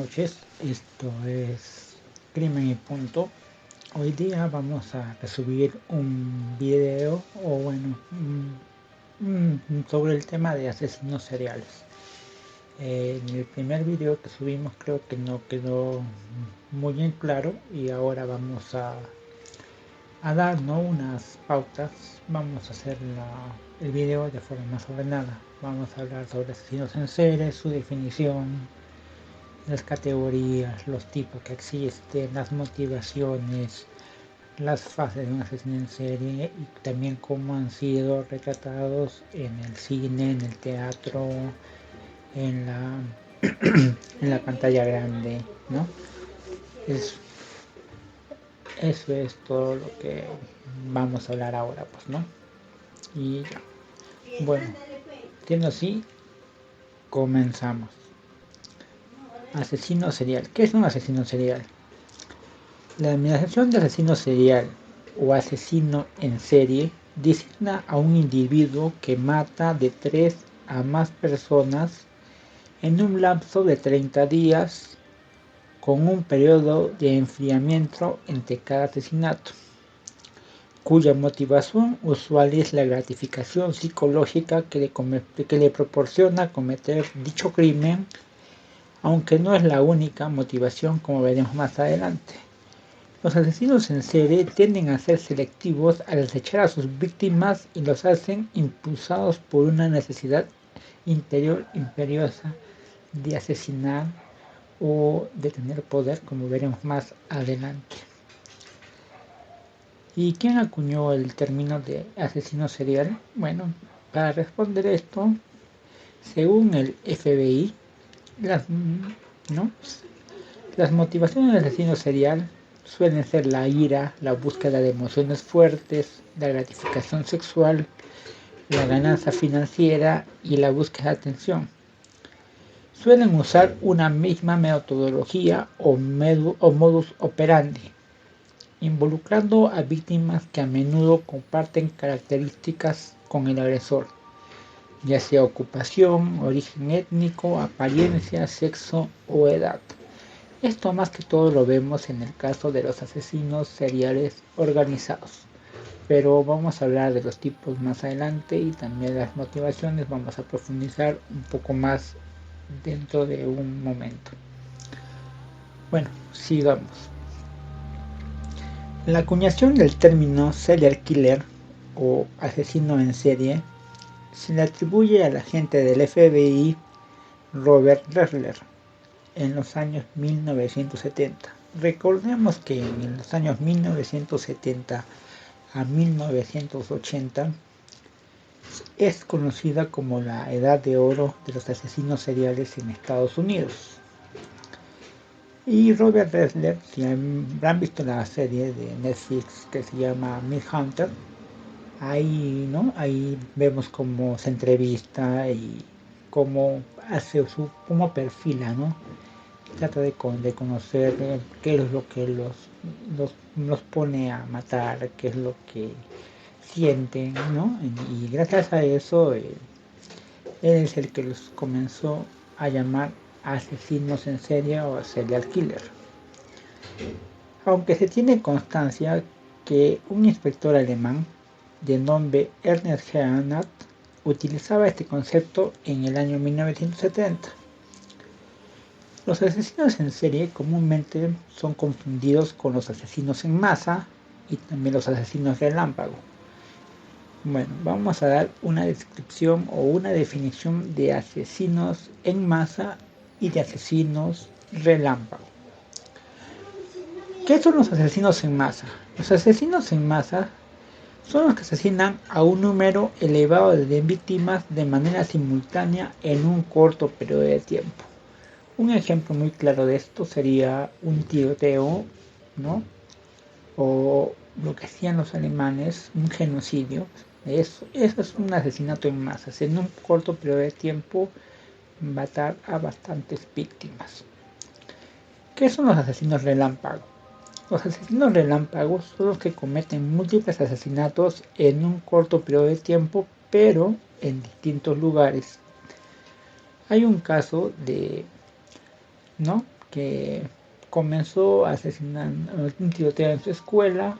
noches, esto es Crimen y Punto. Hoy día vamos a resubir un video sobre el tema de asesinos seriales. En el primer video que subimos creo que no quedó muy en claro y ahora vamos a dar unas pautas. Vamos a hacer el video de forma más ordenada. Vamos a hablar sobre asesinos en serie, su definición, las categorías, los tipos que existen, las motivaciones, las fases de un asesino en serie y también cómo han sido retratados en el cine, en el teatro, en la en la pantalla grande, ¿no? Eso es todo lo que vamos a hablar ahora, pues, ¿no? Y ya. Bueno, siendo así, comenzamos. Asesino serial. ¿Qué es un asesino serial? La denominación de asesino serial o asesino en serie designa a un individuo que mata de 3 a más personas en un lapso de 30 días con un periodo de enfriamiento entre cada asesinato, cuya motivación usual es la gratificación psicológica que le proporciona cometer dicho crimen, aunque no es la única motivación, como veremos más adelante. Los asesinos en serie tienden a ser selectivos al acechar a sus víctimas y los hacen impulsados por una necesidad interior imperiosa de asesinar o de tener poder, como veremos más adelante. ¿Y quién acuñó el término de asesino serial? Bueno, para responder esto, según el FBI, las motivaciones del asesino serial suelen ser la ira, la búsqueda de emociones fuertes, la gratificación sexual, la ganancia financiera y la búsqueda de atención. Suelen usar una misma metodología o modus operandi, involucrando a víctimas que a menudo comparten características con el agresor, ya sea ocupación, origen étnico, apariencia, sexo o edad. Esto más que todo lo vemos en el caso de los asesinos seriales organizados, pero vamos a hablar de los tipos más adelante y también las motivaciones vamos a profundizar un poco más dentro de un momento. Bueno, sigamos. La acuñación del término serial killer o asesino en serie se le atribuye al agente del FBI Robert Ressler en los años 1970. Recordemos que en los años 1970 a 1980 es conocida como la edad de oro de los asesinos seriales en Estados Unidos. Y Robert Ressler, si habrán visto la serie de Netflix que se llama Mindhunter, ahí vemos cómo se entrevista y cómo perfila, ¿no? Trata de conocer qué es lo que los pone a matar, qué es lo que sienten, ¿no? Y gracias a eso, él es el que los comenzó a llamar asesinos en serie o serial killer. Aunque se tiene constancia que un inspector alemán de nombre Ernest Heinrich utilizaba este concepto en el año 1970. Los asesinos en serie comúnmente son confundidos con los asesinos en masa y también los asesinos relámpago. Bueno, vamos a dar una descripción o una definición de asesinos en masa y de asesinos relámpago. ¿Qué son los asesinos en masa? Los asesinos en masa son los que asesinan a un número elevado de víctimas de manera simultánea en un corto periodo de tiempo. Un ejemplo muy claro de esto sería un tiroteo, ¿no? O lo que hacían los alemanes, un genocidio. Eso es un asesinato en masa. En un corto periodo de tiempo matar a bastantes víctimas. ¿Qué son los asesinos relámpagos? Los asesinos relámpagos son los que cometen múltiples asesinatos en un corto periodo de tiempo, pero en distintos lugares. Hay un caso que comenzó asesinando un tiroteo en su escuela,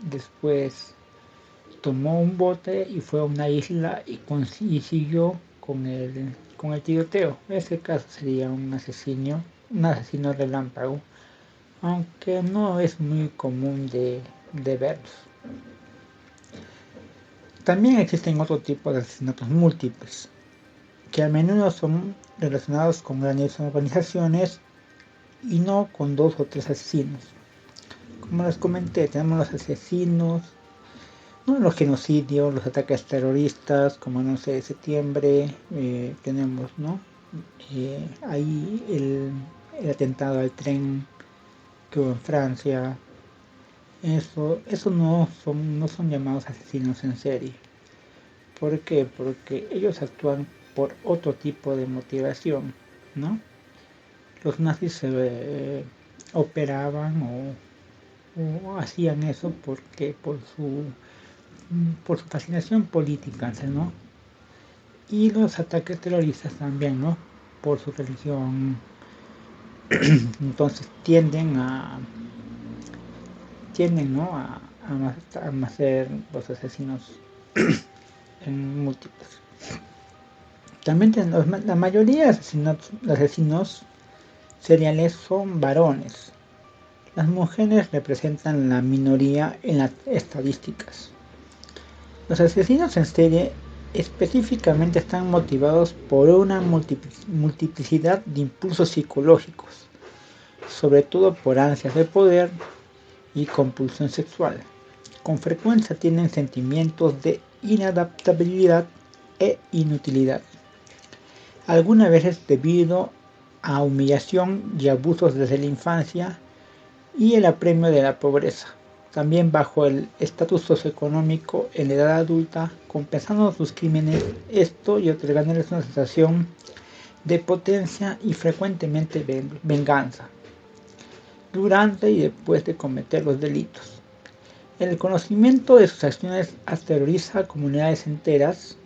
después tomó un bote y fue a una isla y siguió con el tiroteo. En este caso sería un asesino relámpago, aunque no es muy común de verlos. También existen otro tipo de asesinatos múltiples, que a menudo son relacionados con grandes organizaciones y no con 2 o 3 asesinos. Como les comenté, tenemos los asesinos, ¿no? Los genocidios, los ataques terroristas, como el 11 de septiembre, tenemos, ¿no? Ahí el atentado al tren que hubo en Francia. Eso no son llamados asesinos en serie. ¿Por qué? Porque ellos actúan por otro tipo de motivación, ¿no? Los nazis operaban o hacían eso porque por su fascinación política, ¿no? Y los ataques terroristas también, ¿no? Por su religión. Entonces tienden, ¿no? a ser los asesinos en múltiples. También la mayoría de asesinos seriales son varones. Las mujeres representan la minoría en las estadísticas. Los asesinos en serie específicamente están motivados por una multiplicidad de impulsos psicológicos, sobre todo por ansias de poder y compulsión sexual. Con frecuencia tienen sentimientos de inadaptabilidad e inutilidad, algunas veces debido a humillación y abusos desde la infancia y el apremio de la pobreza. También bajo el estatus socioeconómico en la edad adulta, compensando sus crímenes, esto y otorgándoles una sensación de potencia y frecuentemente venganza, durante y después de cometer los delitos. El conocimiento de sus acciones aterroriza a comunidades enteras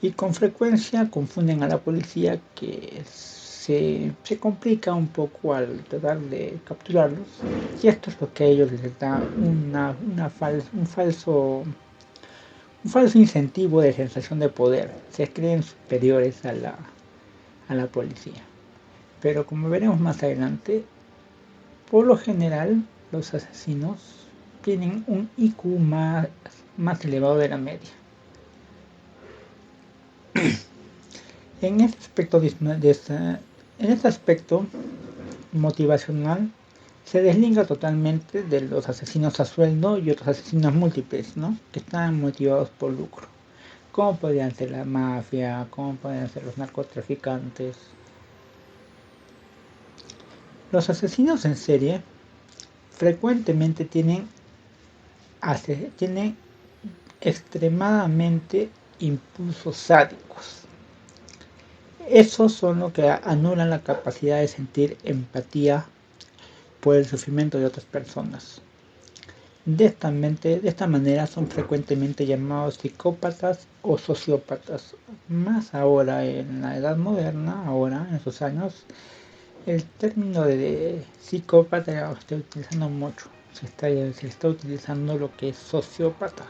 y con frecuencia confunden a la policía, que se complica un poco al tratar de capturarlos, y esto es lo que a ellos les da un falso incentivo de sensación de poder. Se creen superiores a la policía. Pero como veremos más adelante, por lo general los asesinos tienen un IQ más elevado de la media. En este aspecto motivacional se deslinda totalmente de los asesinos a sueldo y otros asesinos múltiples, ¿no? Que están motivados por lucro, como podrían ser la mafia, como podrían ser los narcotraficantes. Los asesinos en serie frecuentemente tienen extremadamente impulsos sádicos. Esos son los que anulan la capacidad de sentir empatía por el sufrimiento de otras personas. De esta manera son frecuentemente llamados psicópatas o sociópatas. Más ahora en la edad moderna, ahora en estos años, el término de psicópata lo estoy utilizando mucho. Se está utilizando lo que es sociópata.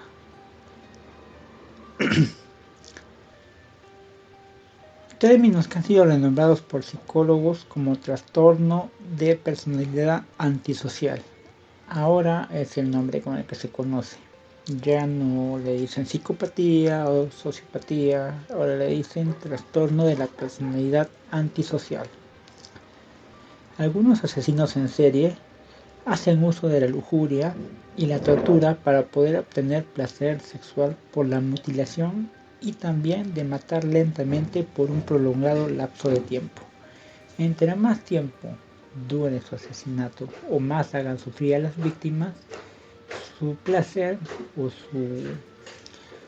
Términos que han sido renombrados por psicólogos como trastorno de personalidad antisocial. Ahora es el nombre con el que se conoce. Ya no le dicen psicopatía o sociopatía, ahora le dicen trastorno de la personalidad antisocial. Algunos asesinos en serie hacen uso de la lujuria y la tortura para poder obtener placer sexual por la mutilación y también de matar lentamente por un prolongado lapso de tiempo. Entre más tiempo dure su asesinato o más hagan sufrir a las víctimas, su placer o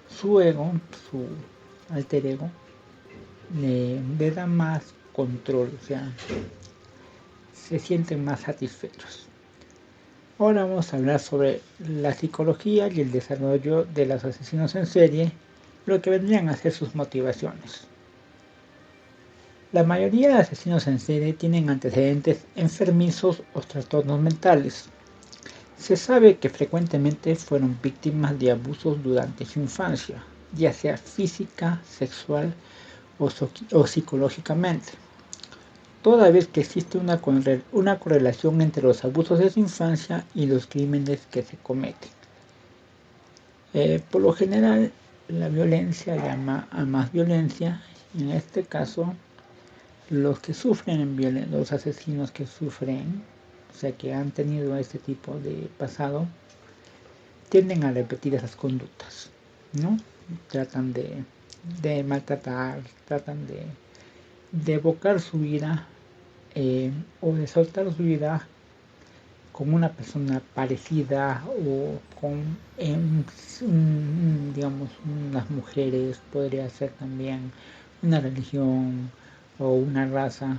su ego, su alter ego, le da más control, o sea, se sienten más satisfechos. Ahora vamos a hablar sobre la psicología y el desarrollo de los asesinos en serie, lo que vendrían a ser sus motivaciones. La mayoría de asesinos en serie tienen antecedentes enfermizos o trastornos mentales. Se sabe que frecuentemente fueron víctimas de abusos durante su infancia, ya sea física, sexual o psicológicamente, toda vez que existe una correlación entre los abusos de su infancia y los crímenes que se cometen. Por lo general, la violencia llama a más violencia, y en este caso, los que sufren los asesinos que sufren, o sea que han tenido este tipo de pasado, tienden a repetir esas conductas, ¿no? Tratan de maltratar, tratan de evocar su vida o de soltar su vida con una persona parecida o con, digamos, unas mujeres, podría ser también una religión o una raza,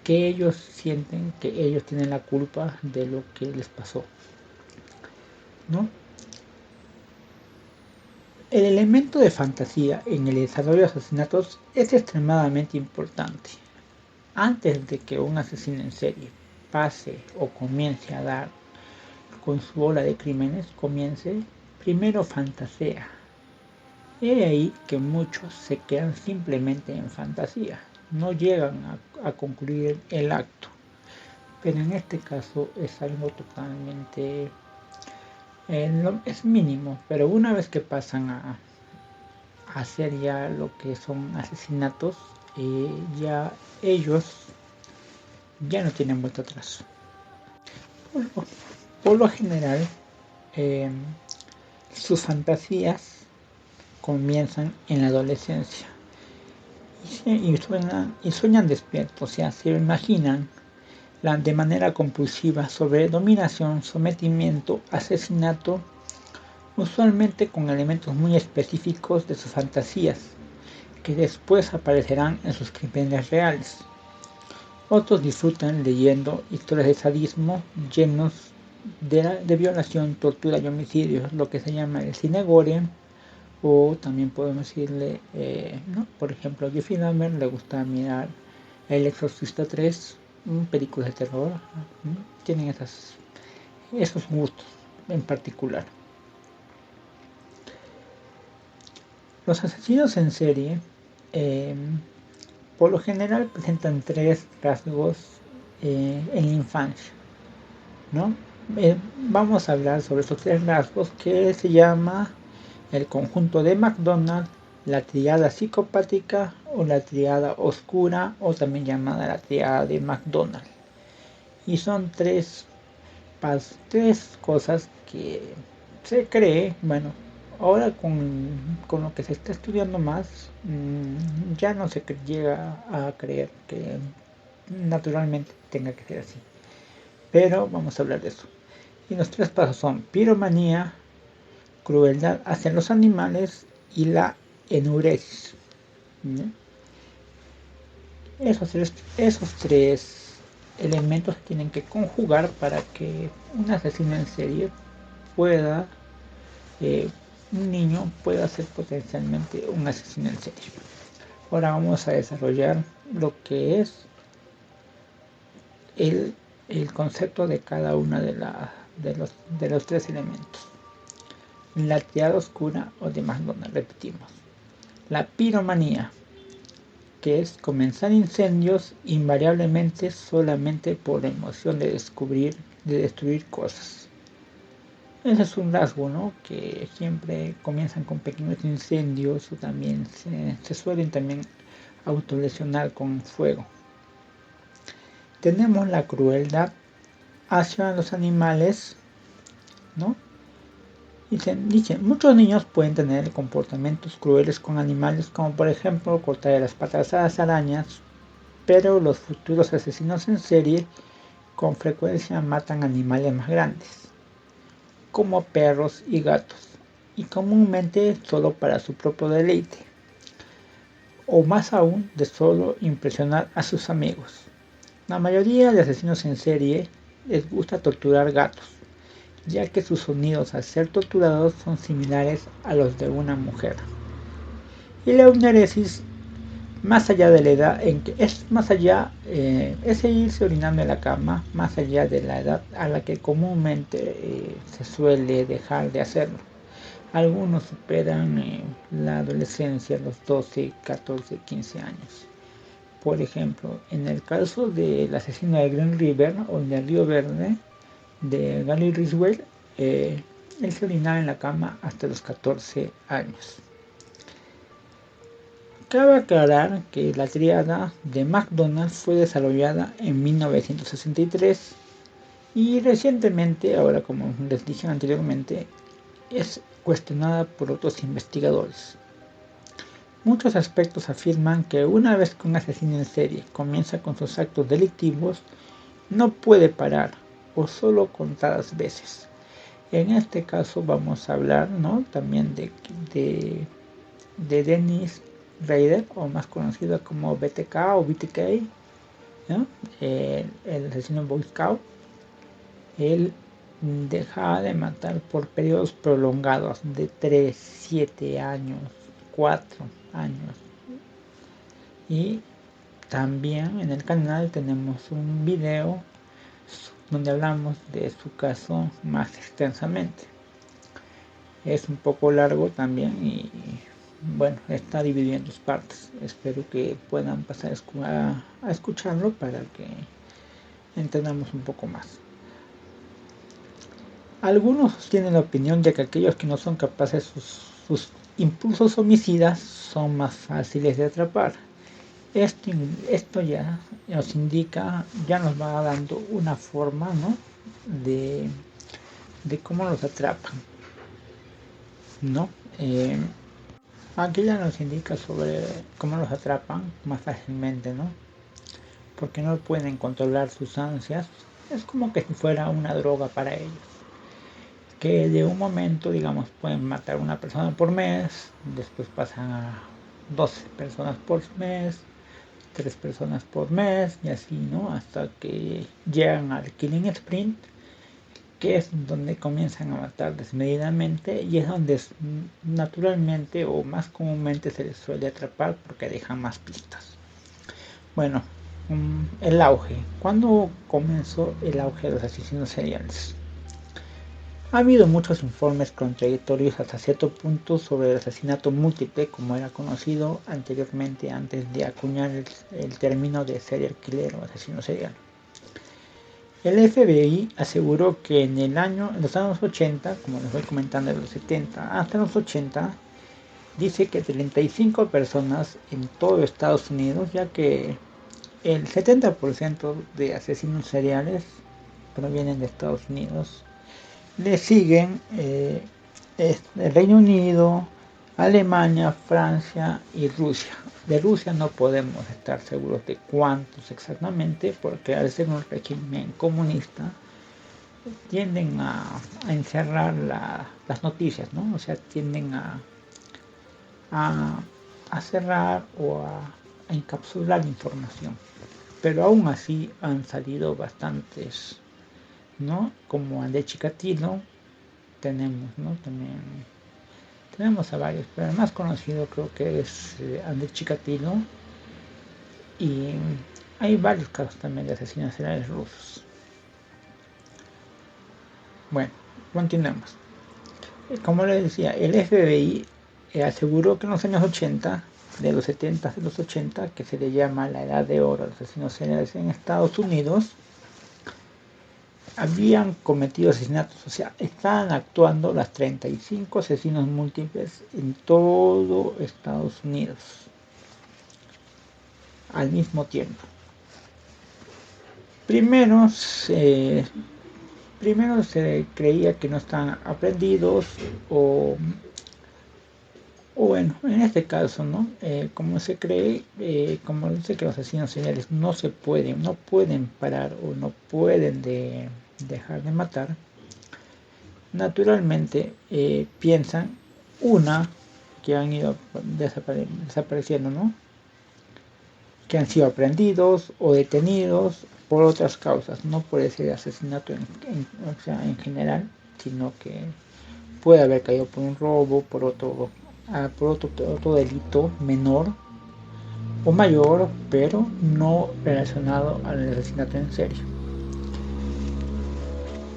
que ellos sienten que ellos tienen la culpa de lo que les pasó, ¿no? El elemento de fantasía en el desarrollo de asesinatos es extremadamente importante. Antes de que un asesino en serie pase o comience a dar con su ola de crímenes, primero fantasea. Es ahí que muchos se quedan simplemente en fantasía, no llegan a concluir el acto. Pero en este caso es algo totalmente, es mínimo, pero una vez que pasan a hacer ya lo que son asesinatos, ya ellos ya no tienen vuelta atrás. Por lo general, sus fantasías comienzan en la adolescencia y sueñan despiertos, o sea, se imaginan de manera compulsiva sobre dominación, sometimiento, asesinato, usualmente con elementos muy específicos de sus fantasías, que después aparecerán en sus crímenes reales. Otros disfrutan leyendo historias de sadismo llenos de violación, tortura y homicidios, lo que se llama el cine gore, o también podemos decirle, ¿no? Por ejemplo, a Jeffrey Dahmer le gusta mirar El Exorcista 3, películas de terror, ¿no? Tienen esos gustos en particular. Los asesinos en serie por lo general presentan 3 rasgos en la infancia, ¿no? Vamos a hablar sobre estos 3 rasgos que se llama el conjunto de McDonald, la triada psicopática o la triada oscura, o también llamada la triada de McDonald. Y son 3 cosas que se cree, bueno, ahora con lo que se está estudiando más, ya no se llega a creer que naturalmente tenga que ser así. Pero vamos a hablar de eso. Y los 3 pasos son piromanía, crueldad hacia los animales y la enuresis. Esos 3 elementos tienen que conjugar para que un asesino en serie pueda, un niño pueda ser potencialmente un asesino en serie. Ahora vamos a desarrollar lo que es el concepto de cada una de los 3 elementos. La triada oscura o de McDonald, repetimos. La piromanía, que es comenzar incendios invariablemente solamente por la emoción de destruir cosas. Ese es un rasgo, ¿no? Que siempre comienzan con pequeños incendios o también se suelen también autolesionar con fuego. Tenemos la crueldad hacia los animales, ¿no? Dice, muchos niños pueden tener comportamientos crueles con animales, como por ejemplo cortar las patas a las arañas, pero los futuros asesinos en serie con frecuencia matan animales más grandes, como perros y gatos, y comúnmente solo para su propio deleite, o más aún de solo impresionar a sus amigos. La mayoría de asesinos en serie les gusta torturar gatos, ya que sus sonidos al ser torturados son similares a los de una mujer. Y la enuresis más allá de la edad en que es más allá, es seguirse orinando en la cama, más allá de la edad a la que comúnmente se suele dejar de hacerlo. Algunos superan la adolescencia a los 12, 14, 15 años. Por ejemplo, en el caso del asesino de Green River o del Río Verde de Gary Riswell, él se orinaba en la cama hasta los 14 años. Cabe aclarar que la tríada de McDonald's fue desarrollada en 1963 y recientemente, ahora como les dije anteriormente, es cuestionada por otros investigadores. Muchos aspectos afirman que una vez que un asesino en serie comienza con sus actos delictivos, no puede parar, o solo contadas veces. En este caso vamos a hablar, ¿no?, también de Dennis Rader, o más conocido como BTK o BTK, ¿no? El asesino Boy Scout. Él deja de matar por periodos prolongados de 3, 7 años, 4 años. Y también en el canal tenemos un video donde hablamos de su caso más extensamente. Es un poco largo también y bueno, está dividido en dos partes. Espero que puedan pasar a escucharlo para que entendamos un poco más. Algunos sostienen la opinión de que aquellos que no son capaces sus impulsos homicidas son más fáciles de atrapar. Esto ya nos indica, ya nos va dando una forma, ¿no?, de cómo los atrapan, ¿no? Aquí ya nos indica sobre cómo los atrapan más fácilmente, ¿no? Porque no pueden controlar sus ansias. Es como que si fuera una droga para ellos. Que de un momento, digamos, pueden matar a una persona por mes, después pasan a 12 personas por mes, 3 personas por mes, y así, ¿no? Hasta que llegan al killing sprint, que es donde comienzan a matar desmedidamente, y es donde naturalmente o más comúnmente se les suele atrapar porque dejan más pistas. Bueno, el auge. ¿Cuándo comenzó el auge de los asesinos seriales? Ha habido muchos informes contradictorios hasta cierto punto sobre el asesinato múltiple, como era conocido anteriormente antes de acuñar el término de serial killer o asesino serial. El FBI aseguró que en los años 80, como les voy comentando, de los 70 hasta los 80, dice que 35 personas en todo Estados Unidos, ya que el 70% de asesinos seriales provienen de Estados Unidos. Le siguen el Reino Unido, Alemania, Francia y Rusia. De Rusia no podemos estar seguros de cuántos exactamente, porque al ser un régimen comunista tienden a encerrar las noticias, ¿no? O sea, tienden a cerrar o a encapsular información. Pero aún así han salido bastantes, ¿no? Como André Chikatilo tenemos, ¿no? También tenemos a varios, pero el más conocido creo que es André Chikatilo, y hay varios casos también de asesinos seriales rusos. Bueno, continuemos. Como les decía, el FBI aseguró que en los años 80, de los 70 a los 80, que se le llama la edad de oro de los asesinos seriales en Estados Unidos, habían cometido asesinatos, o sea, estaban actuando las 35 asesinos múltiples en todo Estados Unidos al mismo tiempo. Primero se creía que no estaban aprendidos, o bueno, en este caso, ¿no? Como se cree, como dice que los asesinos seriales no pueden parar o no pueden dejar de matar, naturalmente piensan que han ido desapareciendo, ¿no? Que han sido aprendidos o detenidos por otras causas, no por ese asesinato en general, sino que puede haber caído por un robo, por otro delito menor, o mayor, pero no relacionado al asesinato en serie.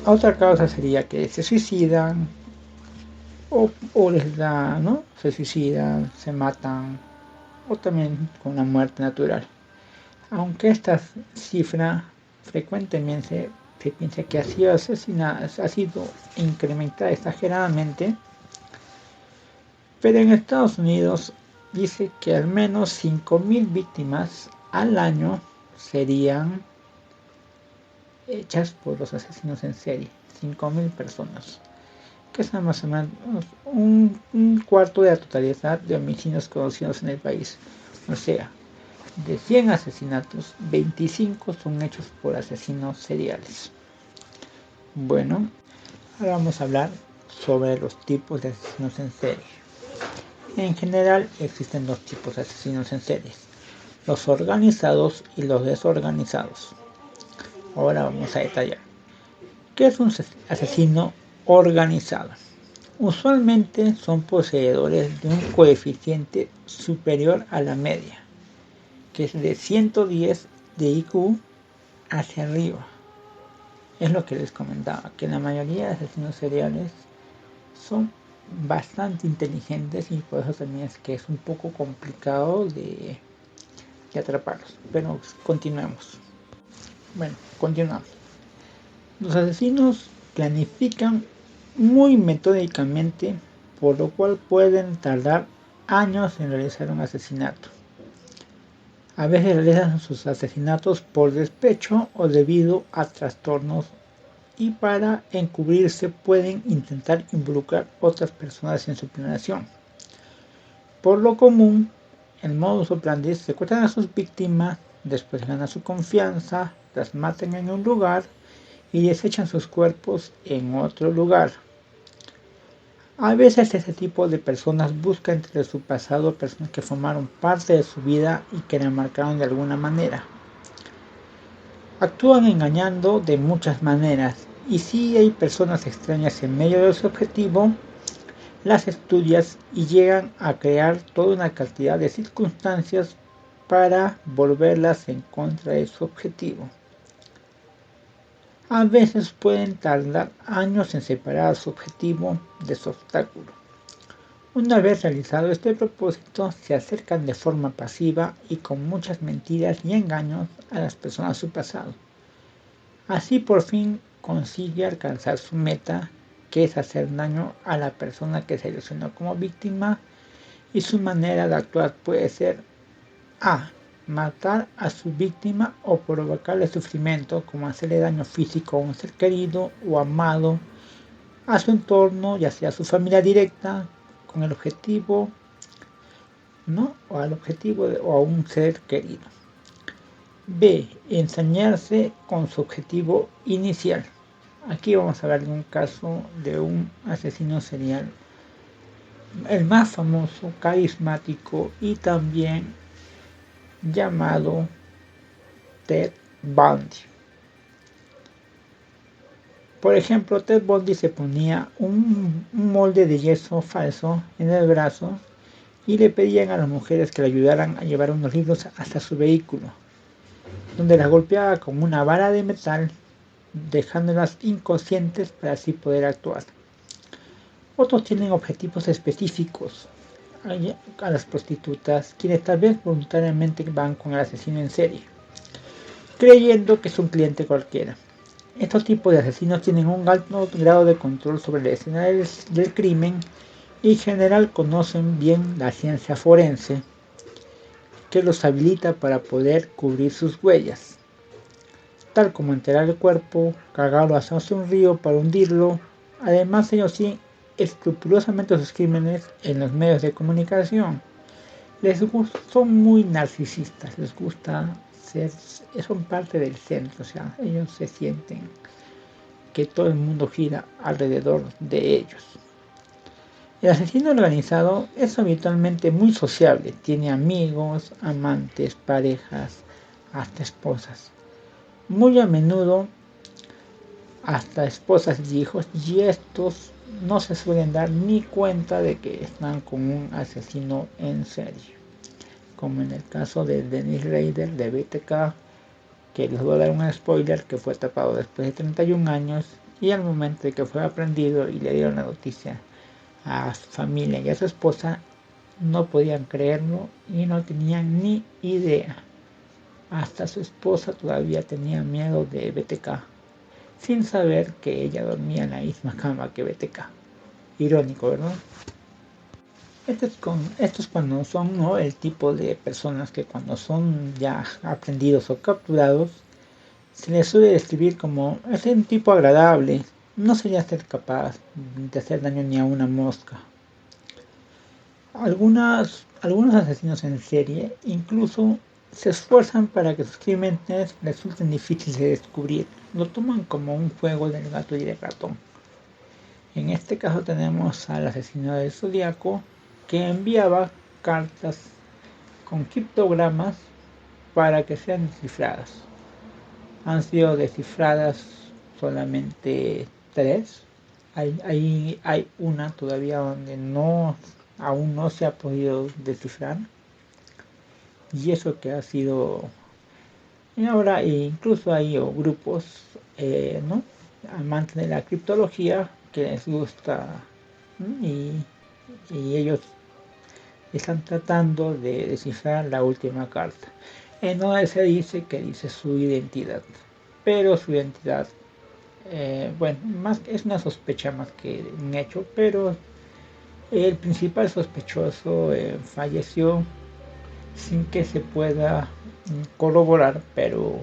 Otra causa sería que se suicidan o les da, ¿no? Se suicidan, se matan o también con una muerte natural. Aunque esta cifra frecuentemente se piensa que ha sido incrementada exageradamente, pero en Estados Unidos dice que al menos 5.000 víctimas al año serían hechas por los asesinos en serie. 5.000 personas, que es más o menos un cuarto de la totalidad de homicidios conocidos en el país. O sea, de 100 asesinatos, 25 son hechos por asesinos seriales. Bueno, ahora vamos a hablar sobre los tipos de asesinos en serie. En general existen dos tipos de asesinos en serie: los organizados y los desorganizados. Ahora vamos a detallar. ¿Qué es un asesino organizado? Usualmente son poseedores de un coeficiente superior a la media, que es de 110 de IQ hacia arriba. Es lo que les comentaba, que la mayoría de asesinos seriales son bastante inteligentes y por eso también es que es un poco complicado de atraparlos. Pero continuemos. Bueno, continuamos. Los asesinos planifican muy metódicamente, por lo cual pueden tardar años en realizar un asesinato. A veces realizan sus asesinatos por despecho o debido a trastornos, y para encubrirse pueden intentar involucrar otras personas en su planeación. Por lo común, el modus operandi: secuestran a sus víctimas, después ganan su confianza, las matan en un lugar y desechan sus cuerpos en otro lugar. A veces este tipo de personas busca entre su pasado personas que formaron parte de su vida y que la marcaron de alguna manera. Actúan engañando de muchas maneras, y si hay personas extrañas en medio de su objetivo, las estudias y llegan a crear toda una cantidad de circunstancias para volverlas en contra de su objetivo. A veces pueden tardar años en separar su objetivo de su obstáculo. Una vez realizado este propósito, se acercan de forma pasiva y con muchas mentiras y engaños a las personas de su pasado. Así por fin consigue alcanzar su meta, que es hacer daño a la persona que seleccionó como víctima, y su manera de actuar puede ser a. matar a su víctima o provocarle sufrimiento, como hacerle daño físico a un ser querido o amado, a su entorno, ya sea a su familia directa, con el objetivo, ¿no? O al objetivo o a un ser querido. B. Ensañarse con su objetivo inicial. Aquí vamos a ver un caso de un asesino serial, el más famoso, carismático y también llamado Ted Bundy. Por ejemplo, Ted Bundy se ponía un molde de yeso falso en el brazo y le pedían a las mujeres que le ayudaran a llevar unos libros hasta su vehículo, donde las golpeaba con una vara de metal, dejándolas inconscientes para así poder actuar. Otros tienen objetivos específicos: a las prostitutas, quienes tal vez voluntariamente van con el asesino en serie, creyendo que es un cliente cualquiera. Estos tipos de asesinos tienen un alto grado de control sobre la escena del crimen y en general conocen bien la ciencia forense, que los habilita para poder cubrir sus huellas, tal como enterrar el cuerpo, cargarlo hacia un río para hundirlo. Además, ellos siguen escrupulosamente sus crímenes en los medios de comunicación. Son muy narcisistas, les gusta son parte del centro, o sea, ellos se sienten que todo el mundo gira alrededor de ellos. El asesino organizado es habitualmente muy sociable, tiene amigos, amantes, parejas, hasta esposas. Muy a menudo hasta esposas y hijos, y estos no se suelen dar ni cuenta de que están con un asesino en serie. como en el caso de Dennis Rader de BTK, que les voy a dar un spoiler, que fue atrapado después de 31 años y al momento de que fue aprendido y le dieron la noticia a su familia y a su esposa, no podían creerlo y no tenían ni idea. Hasta su esposa todavía tenía miedo de BTK, sin saber que ella dormía en la misma cama que BTK. Irónico, ¿verdad? Esto es cuando son, ¿no?, el tipo de personas que cuando son ya aprendidos o capturados, se les suele describir como es un tipo agradable, no sería ser capaz de hacer daño ni a una mosca. Algunos asesinos en serie incluso se esfuerzan para que sus crímenes resulten difíciles de descubrir. Lo toman como un juego del gato y del ratón. En este caso tenemos al asesino del Zodíaco, que enviaba cartas con criptogramas para que sean descifradas. Han sido descifradas solamente 3. Hay una todavía donde aún no se ha podido descifrar. Y eso que ha sido... Y ahora incluso hay grupos, ¿no?, amantes de la criptología que les gusta, y ellos están tratando de descifrar la última carta, en donde se dice que dice su identidad, pero su identidad, bueno, más es una sospecha más que un hecho, pero el principal sospechoso falleció sin que se pueda corroborar, pero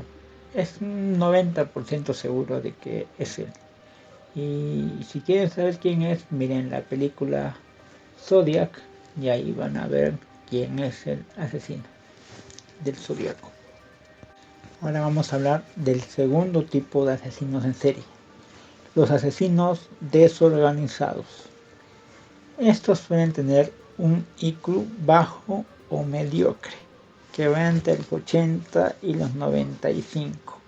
es un 90% seguro de que es él. Y si quieren saber quién es, miren la película Zodiac y ahí van a ver quién es el asesino del Zodíaco. Ahora vamos a hablar del segundo tipo de asesinos en serie, los asesinos desorganizados. Estos suelen tener un IQ bajo o mediocre, que va entre los 80 y los 95.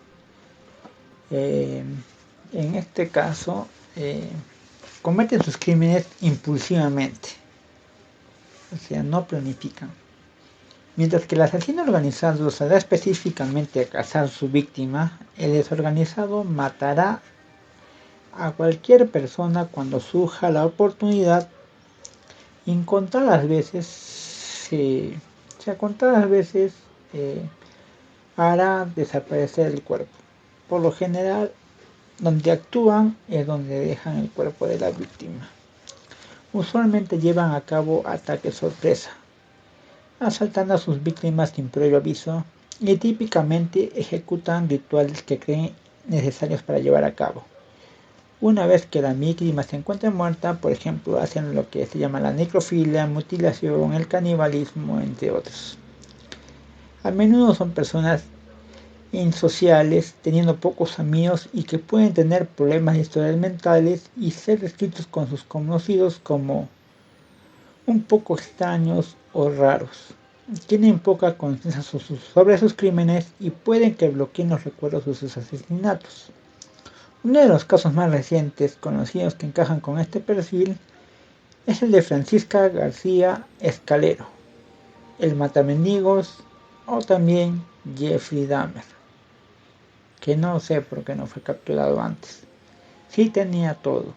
En este caso, cometen sus crímenes impulsivamente, o sea, no planifican. Mientras que el asesino organizado se da específicamente a cazar su víctima, el desorganizado matará a cualquier persona cuando surja la oportunidad. Incontadas veces, contadas veces hará desaparecer el cuerpo. Por lo general, donde actúan es donde dejan el cuerpo de la víctima. Usualmente llevan a cabo ataques sorpresa, asaltando a sus víctimas sin previo aviso, y típicamente ejecutan rituales que creen necesarios para llevar a cabo. Una vez que la víctima se encuentra muerta, por ejemplo, hacen lo que se llama la necrofilia, mutilación, el canibalismo, entre otros. A menudo son personas insociales, teniendo pocos amigos y que pueden tener problemas historiales mentales y ser descritos con sus conocidos como un poco extraños o raros. Tienen poca conciencia sobre sus crímenes y pueden que bloqueen los recuerdos de sus asesinatos. Uno de los casos más recientes conocidos que encajan con este perfil es el de Francisca García Escalero, el matamendigos, o también Jeffrey Dahmer, que no sé por qué no fue capturado antes. Sí tenía todo.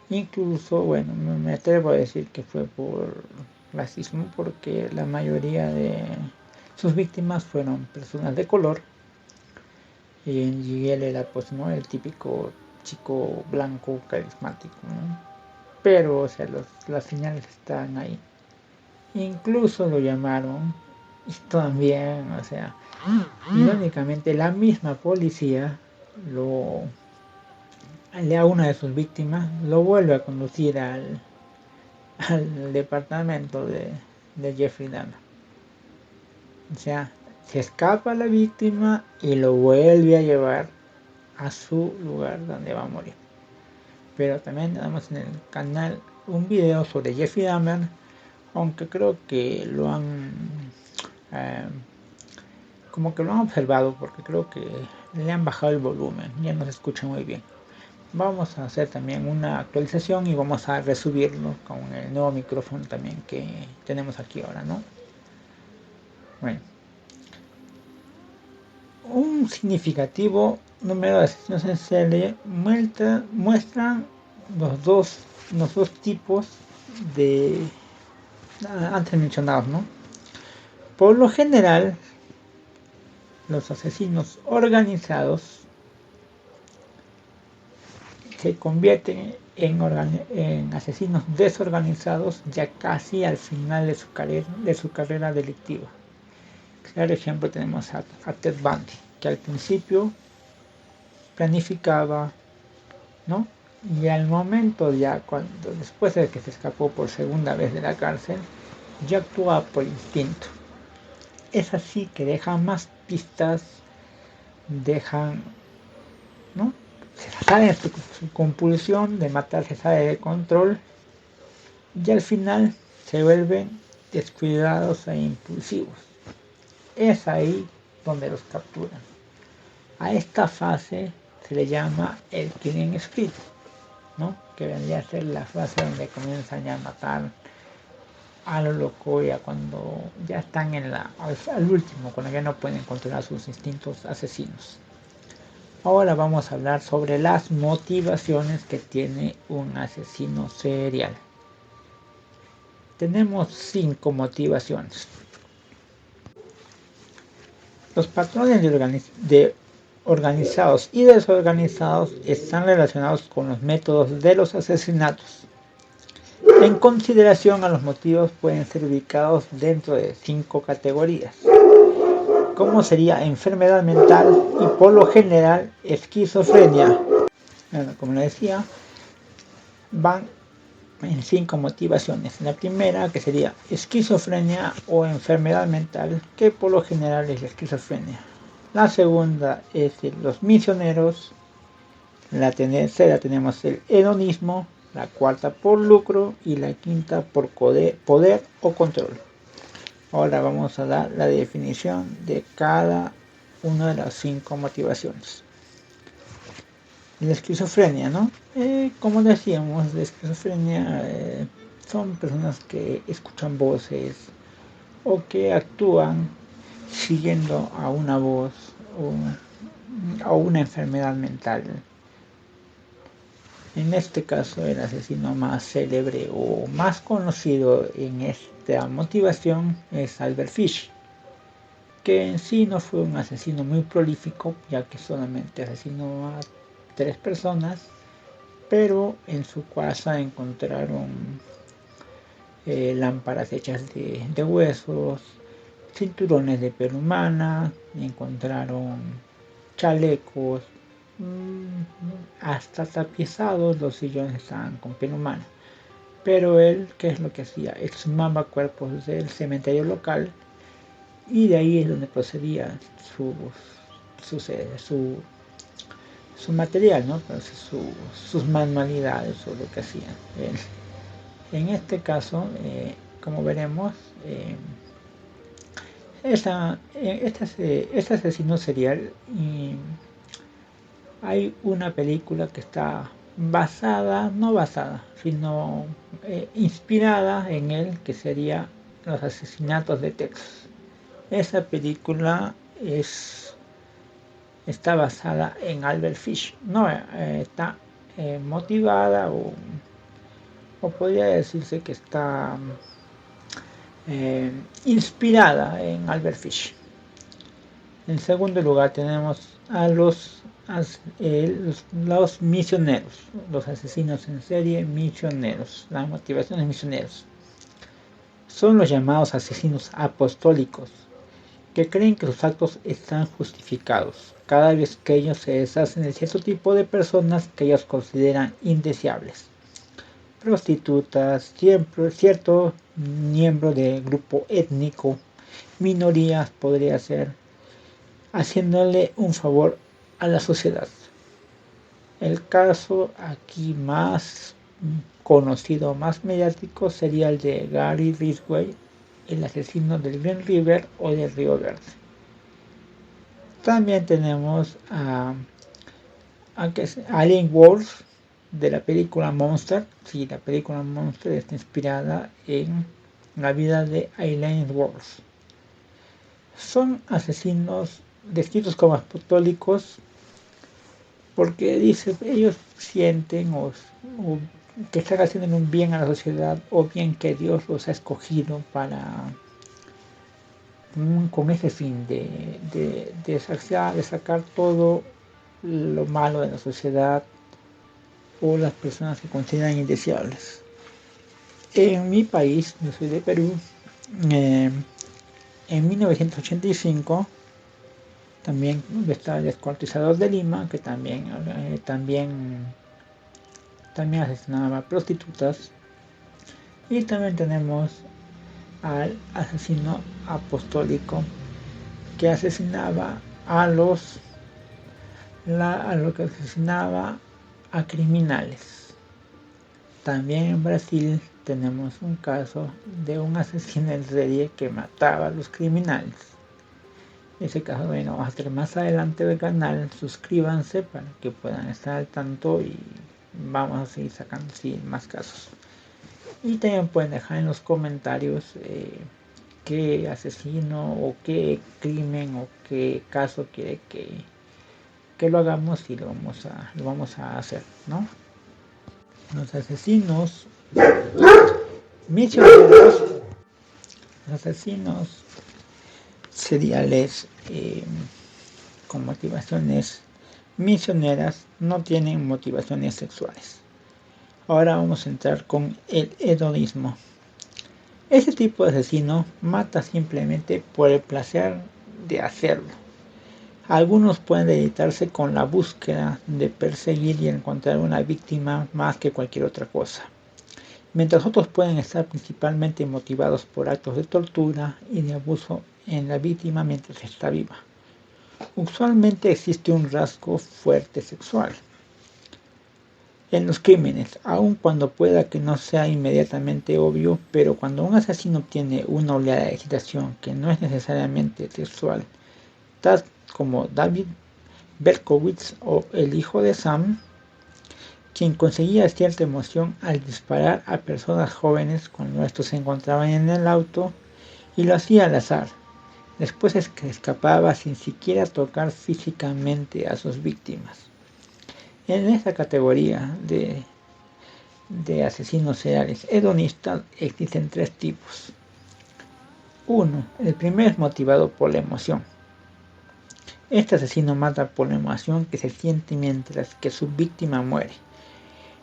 Incluso, bueno, me atrevo a decir que fue por racismo, porque la mayoría de sus víctimas fueron personas de color. Y él era, pues, ¿no?, el típico chico blanco carismático, ¿no? Pero, o sea, las señales están ahí. Incluso lo llamaron, y también, o sea, irónicamente la misma policía a una de sus víctimas lo vuelve a conducir al departamento de Jeffrey Dahmer. O sea, se escapa la víctima y lo vuelve a llevar a su lugar donde va a morir. Pero también tenemos en el canal un video sobre Jeffrey Dahmer, aunque creo que lo han observado, porque creo que le han bajado el volumen, ya no se escucha muy bien. Vamos a hacer también una actualización y vamos a resubirlo con el nuevo micrófono también que tenemos aquí ahora, ¿no? Bueno, un significativo número de asesinos en serie muestran los dos tipos de antes mencionados, ¿no? Por lo general, los asesinos organizados se convierten en asesinos desorganizados ya casi al final de su carrera delictiva. Claro ejemplo tenemos a Ted Bundy, que al principio planificaba, ¿no? Y al momento ya después de que se escapó por segunda vez de la cárcel, ya actúa por instinto. Es así que dejan más pistas, ¿no? Se sale su compulsión de matar, se sale de control y al final se vuelven descuidados e impulsivos. Es ahí donde los capturan. A esta fase se le llama el killing spree, ¿no? Que vendría a ser la fase donde comienzan ya a matar a lo loco, ya cuando ya están al último, cuando ya no pueden controlar sus instintos asesinos. Ahora vamos a hablar sobre las motivaciones que tiene un asesino serial. Tenemos 5 motivaciones. Los patrones de organizados y desorganizados están relacionados con los métodos de los asesinatos. En consideración a los motivos pueden ser ubicados dentro de 5 categorías, como sería enfermedad mental y por lo general esquizofrenia. Bueno, como les decía, van en 5 motivaciones. La primera, que sería esquizofrenia o enfermedad mental, que por lo general es la esquizofrenia. La segunda es los misioneros. La tercera tenemos el hedonismo. La cuarta por lucro y la quinta por poder o control. Ahora vamos a dar la definición de cada una de las 5 motivaciones. La esquizofrenia, ¿no? Como decíamos, la esquizofrenia son personas que escuchan voces o que actúan siguiendo a una voz o una enfermedad mental. En este caso, el asesino más célebre o más conocido en esta motivación es Albert Fish, que en sí no fue un asesino muy prolífico, ya que solamente asesinó a 3 personas, pero en su casa encontraron lámparas hechas de huesos, cinturones de piel humana, encontraron chalecos, hasta tapizados los sillones estaban con piel humana. Pero él, ¿qué es lo que hacía? Exhumaba cuerpos del cementerio local y de ahí es donde procedía su material, ¿no? Sus manualidades o lo que hacían. En este caso, como veremos, este asesino serial, hay una película que está sino inspirada en él, que sería Los asesinatos de Texas. Esa película está basada en Albert Fish, no está motivada o podría decirse que está inspirada en Albert Fish. En segundo lugar tenemos a los misioneros, los asesinos en serie misioneros. La motivación de misioneros son los llamados asesinos apostólicos, que creen que sus actos están justificados cada vez que ellos se deshacen de cierto tipo de personas que ellos consideran indeseables. Prostitutas, cierto miembro de grupo étnico, minorías podría ser, haciéndole un favor a la sociedad. El caso aquí más conocido, más mediático, sería el de Gary Ridgway, el asesino del Green River o del Río Verde. También tenemos a Alien Wolf, de la película Monster. Sí, la película Monster está inspirada en la vida de Aileen Wolf. Son asesinos descritos como apostólicos porque ellos sienten o que están haciendo un bien a la sociedad, o bien que Dios los ha escogido con ese fin de sacar todo lo malo de la sociedad o las personas que consideran indeseables. En mi país, yo soy de Perú, en 1985 también está el descuartizador de Lima, que también asesinaba prostitutas. Y también tenemos al asesino apostólico que asesinaba a criminales. También en Brasil tenemos un caso de un asesino en serie que mataba a los criminales. Ese caso lo vamos a hacer más adelante del canal. Suscríbanse para que puedan estar al tanto y vamos a seguir sacando más casos. Y también pueden dejar en los comentarios qué asesino o qué crimen o qué caso quiere que lo hagamos, y lo vamos a hacer, ¿no? Los asesinos misioneros, los asesinos seriales con motivaciones misioneras no tienen motivaciones sexuales. Ahora vamos a entrar con el hedonismo. Este tipo de asesino mata simplemente por el placer de hacerlo. Algunos pueden dedicarse con la búsqueda de perseguir y encontrar una víctima más que cualquier otra cosa, mientras otros pueden estar principalmente motivados por actos de tortura y de abuso en la víctima mientras está viva. Usualmente existe un rasgo fuerte sexual en los crímenes, aun cuando pueda que no sea inmediatamente obvio, pero cuando un asesino obtiene una oleada de excitación que no es necesariamente sexual, tal como David Berkowitz o el hijo de Sam, quien conseguía cierta emoción al disparar a personas jóvenes cuando estos se encontraban en el auto, y lo hacía al azar. Después es que escapaba sin siquiera tocar físicamente a sus víctimas. En esta categoría de asesinos seriales hedonistas existen tres tipos. 1. El primero es motivado por la emoción. Este asesino mata por la emoción que se siente mientras que su víctima muere.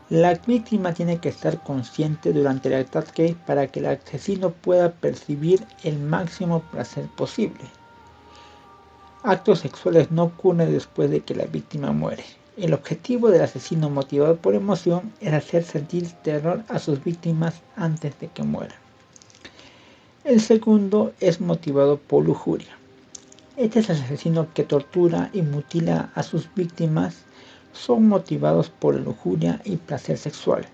La víctima tiene que estar consciente durante el ataque para que el asesino pueda percibir el máximo placer posible. Actos sexuales no ocurren después de que la víctima muere. El objetivo del asesino motivado por emoción es hacer sentir terror a sus víctimas antes de que mueran. El segundo es motivado por lujuria. Este es el asesino que tortura y mutila a sus víctimas. Son motivados por la lujuria y placer sexual.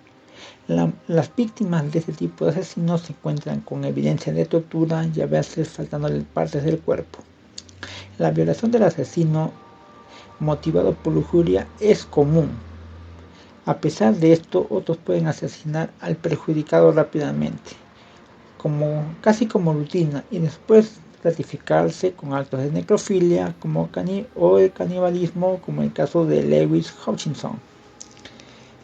Las víctimas de este tipo de asesinos se encuentran con evidencia de tortura y a veces faltándole partes del cuerpo. La violación del asesino motivado por lujuria es común. A pesar de esto, otros pueden asesinar al perjudicado rápidamente, casi como rutina, y después gratificarse con actos de necrofilia o el canibalismo, como el caso de Lewis Hutchinson.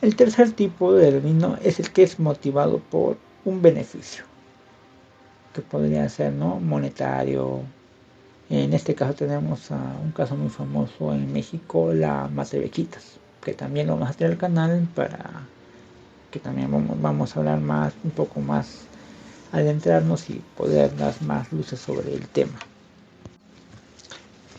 El tercer tipo de hedonismo es el que es motivado por un beneficio, que podría ser monetario. En este caso tenemos un caso muy famoso en México, la Matebequitas, que también lo vamos a hacer al canal para que también vamos a hablar un poco más, adentrarnos y poder dar más luces sobre el tema.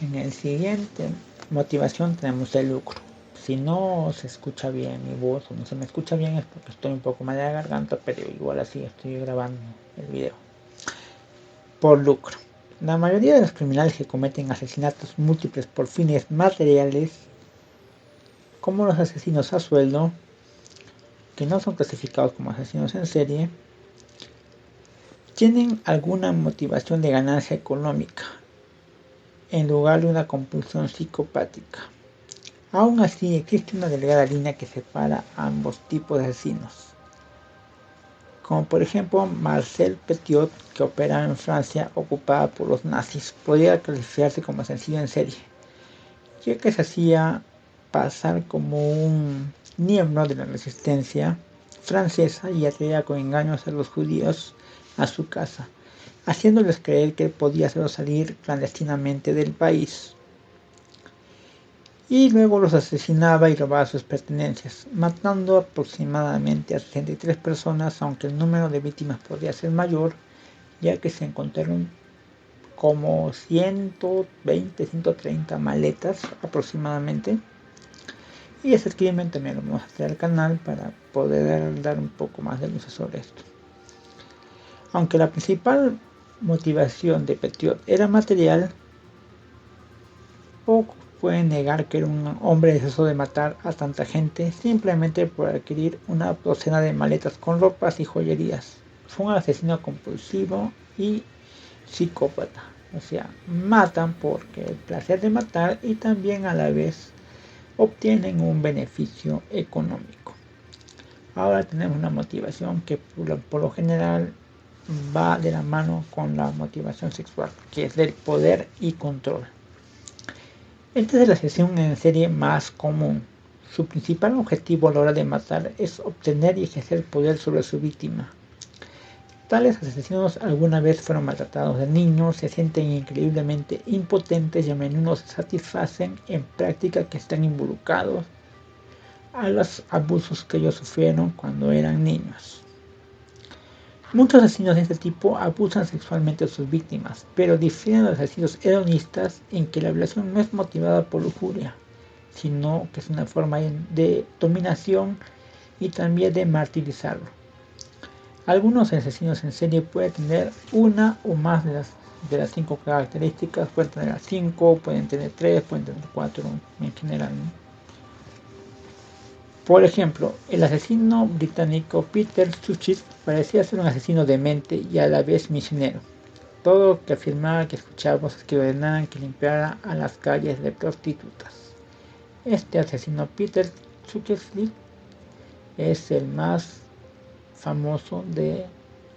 En el siguiente motivación tenemos el lucro. Si no se escucha bien mi voz o no se me escucha bien es porque estoy un poco mal de la garganta, pero igual así estoy grabando el video. Por lucro. La mayoría de los criminales que cometen asesinatos múltiples por fines materiales, como los asesinos a sueldo, que no son clasificados como asesinos en serie, tienen alguna motivación de ganancia económica en lugar de una compulsión psicopática. Aún así, existe una delgada línea que separa ambos tipos de asesinos. como por ejemplo Marcel Petiot, que operaba en Francia ocupada por los nazis, podía calificarse como asesino en serie, ya que se hacía pasar como un miembro de la resistencia francesa y atraía con engaños a los judíos a su casa, haciéndoles creer que podía hacerlos salir clandestinamente del país. Y luego los asesinaba y robaba sus pertenencias, matando aproximadamente a 63 personas, aunque el número de víctimas podría ser mayor, ya que se encontraron como 120, 130 maletas aproximadamente. Y ese crimen también lo vamos a hacer al canal para poder dar un poco más de luz sobre esto. Aunque la principal motivación de Petiot era material, pocos pueden negar que era un hombre deseoso de matar a tanta gente simplemente por adquirir una docena de maletas con ropas y joyerías. Fue un asesino compulsivo y psicópata. O sea, matan porque el placer de matar y también a la vez obtienen un beneficio económico. Ahora tenemos una motivación que por lo general va de la mano con la motivación sexual, que es del poder y control. Esta es la asesino en serie más común. Su principal objetivo a la hora de matar es obtener y ejercer poder sobre su víctima. Tales asesinos alguna vez fueron maltratados de niños, se sienten increíblemente impotentes y a menudo se satisfacen en prácticas que están involucrados a los abusos que ellos sufrieron cuando eran niños. Muchos asesinos de este tipo abusan sexualmente de sus víctimas, pero difieren de los asesinos hedonistas en que la violación no es motivada por lujuria, sino que es una forma de dominación y también de martirizarlo. Algunos asesinos en serie pueden tener una o más de las 5 características, pueden tener 5, pueden tener 3, pueden tener 4 en general, ¿no? Por ejemplo, el asesino británico Peter Suchit parecía ser un asesino demente y a la vez misionero. Todo que afirmaba que escuchaba voces que ordenaban que limpiara a las calles de prostitutas. Este asesino Peter Suchit es el más famoso de